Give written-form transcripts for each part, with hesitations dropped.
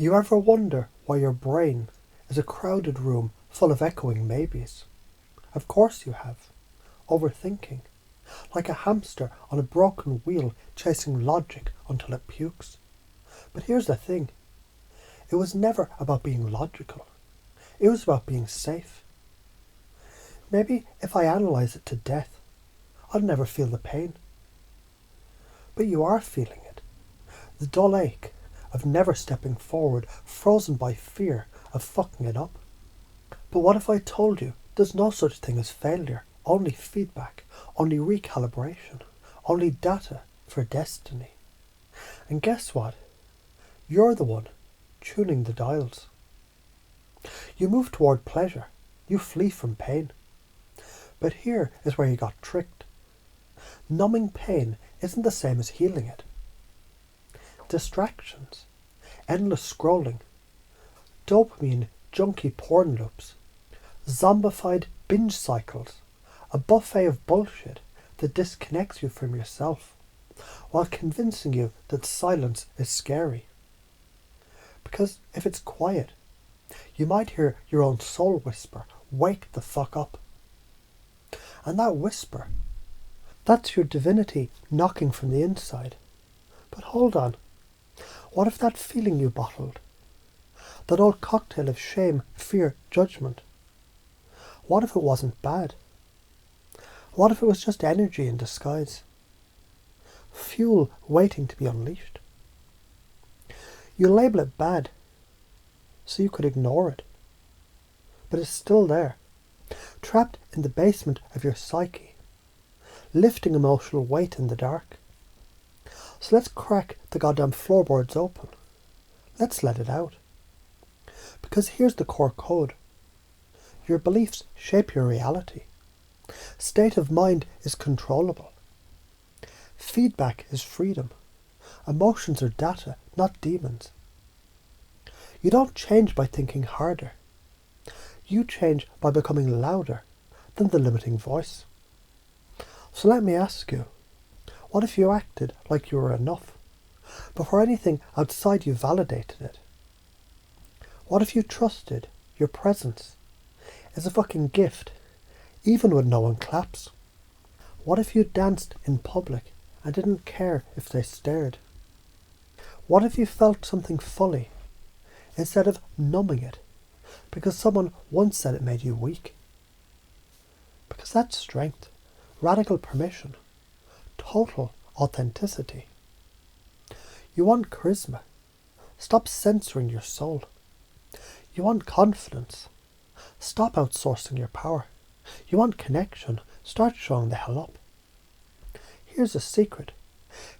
You ever wonder why your brain is a crowded room full of echoing maybes? Of course you have. Overthinking. Like a hamster on a broken wheel chasing logic until it pukes. But here's the thing. It was never about being logical. It was about being safe. Maybe if I analyse it to death, I'll never feel the pain. But you are feeling it. The dull ache of never stepping forward, frozen by fear of fucking it up. But what if I told you there's no such thing as failure, only feedback, only recalibration, only data for destiny? And guess what? You're the one tuning the dials. You move toward pleasure, you flee from pain. But here is where you got tricked. Numbing pain isn't the same as healing it. Distractions, endless scrolling, dopamine junkie porn loops, zombified binge cycles, a buffet of bullshit that disconnects you from yourself while convincing you that silence is scary. Because if it's quiet, you might hear your own soul whisper, "Wake the fuck up." And that whisper, that's your divinity knocking from the inside. But hold on. What if that feeling you bottled, that old cocktail of shame, fear, judgment, what if it wasn't bad? What if it was just energy in disguise? Fuel waiting to be unleashed. You label it bad, so you could ignore it. But it's still there, trapped in the basement of your psyche, lifting emotional weight in the dark. So let's crack the goddamn floorboards open. Let's let it out. Because here's the core code. Your beliefs shape your reality. State of mind is controllable. Feedback is freedom. Emotions are data, not demons. You don't change by thinking harder. You change by becoming louder than the limiting voice. So let me ask you, what if you acted like you were enough, before anything outside you validated it? What if you trusted your presence is a fucking gift, even when no one claps? What if you danced in public and didn't care if they stared? What if you felt something fully, instead of numbing it, because someone once said it made you weak? Because that's strength, radical permission, total authenticity. You want charisma. Stop censoring your soul. You want confidence. Stop outsourcing your power. You want connection. Start showing the hell up. Here's a secret.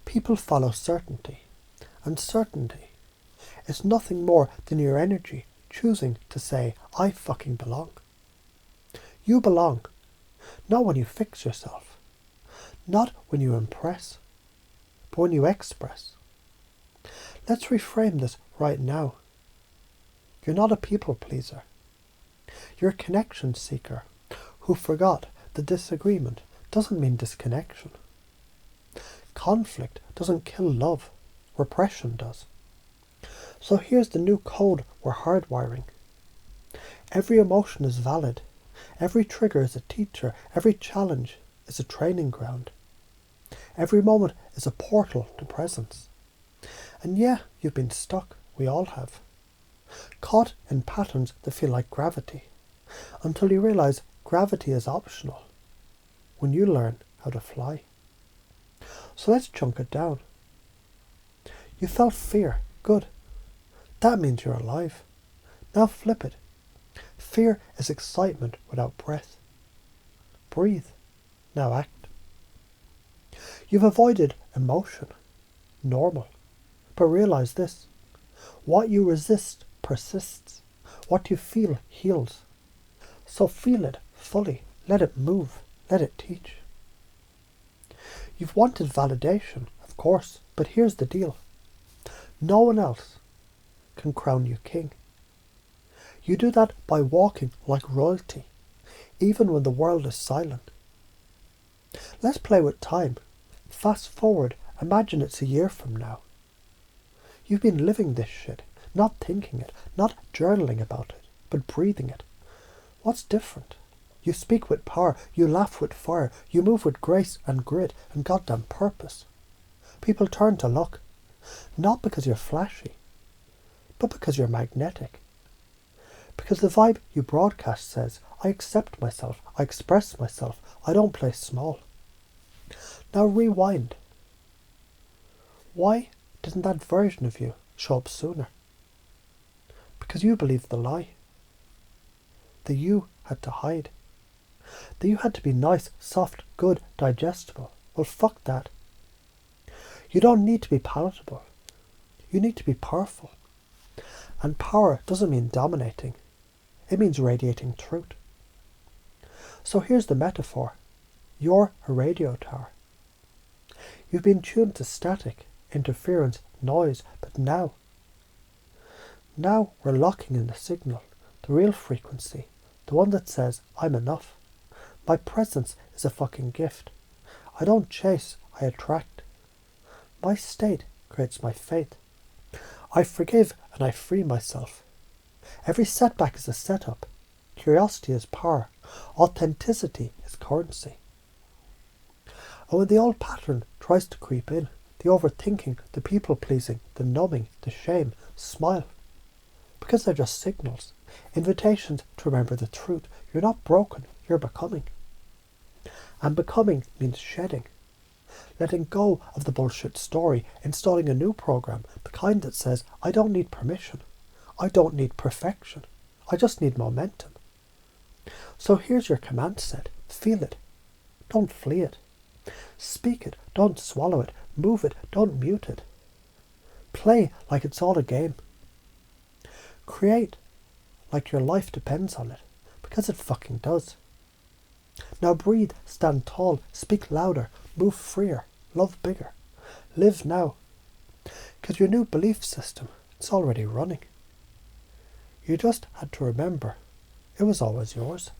People follow certainty. And certainty is nothing more than your energy choosing to say, "I fucking belong." You belong. Not when you fix yourself. Not when you impress. But when you express. Let's reframe this right now. You're not a people pleaser. You're a connection seeker who forgot that disagreement doesn't mean disconnection. Conflict doesn't kill love. Repression does. So here's the new code we're hardwiring. Every emotion is valid. Every trigger is a teacher. Every challenge is a training ground. Every moment is a portal to presence. And yeah, you've been stuck. We all have. Caught in patterns that feel like gravity. Until you realize gravity is optional when you learn how to fly. So let's chunk it down. You felt fear. Good. That means you're alive. Now flip it. Fear is excitement without breath. Breathe. Now act. You've avoided emotion. Normal. But realize this. What you resist persists. What you feel heals. So feel it fully. Let it move. Let it teach. You've wanted validation, of course, but here's the deal. No one else can crown you king. You do that by walking like royalty, even when the world is silent. Let's play with time. Fast forward, imagine it's a year from now. You've been living this shit, Not thinking it, not journaling about it, but breathing it. What's different? You speak with power, you laugh with fire, you move with grace and grit and goddamn purpose. People turn to look, not because you're flashy, but because you're magnetic. Because the vibe you broadcast says, I accept myself, I express myself, I don't play small. Now rewind. Why didn't that version of you show up sooner? Because you believed the lie. That you had to hide. That you had to be nice, soft, good, digestible. Well, fuck that. You don't need to be palatable. You need to be powerful. And power doesn't mean dominating. It means radiating truth. So here's the metaphor. You're a radio tower. You've been tuned to static, interference, noise, but now we're locking in the signal, the real frequency, the one that says, I'm enough. My presence is a fucking gift. I don't chase, I attract. My state creates my fate. I forgive and I free myself. Every setback is a setup. Curiosity is power. Authenticity is currency. And when the old pattern tries to creep in, the overthinking, the people-pleasing, the numbing, the shame, smile. Because they're just signals, invitations to remember the truth. You're not broken, you're becoming. And becoming means shedding. Letting go of the bullshit story, installing a new program, the kind that says, I don't need permission. I don't need perfection. I just need momentum. So here's your command set. Feel it. Don't flee it. Speak it. Don't swallow it. Move it. Don't mute it. Play like it's all a game. Create like your life depends on it. Because it fucking does. Now breathe, stand tall, speak louder, move freer, love bigger. Live now. Because your new belief system, it's already running. You just had to remember, it was always yours.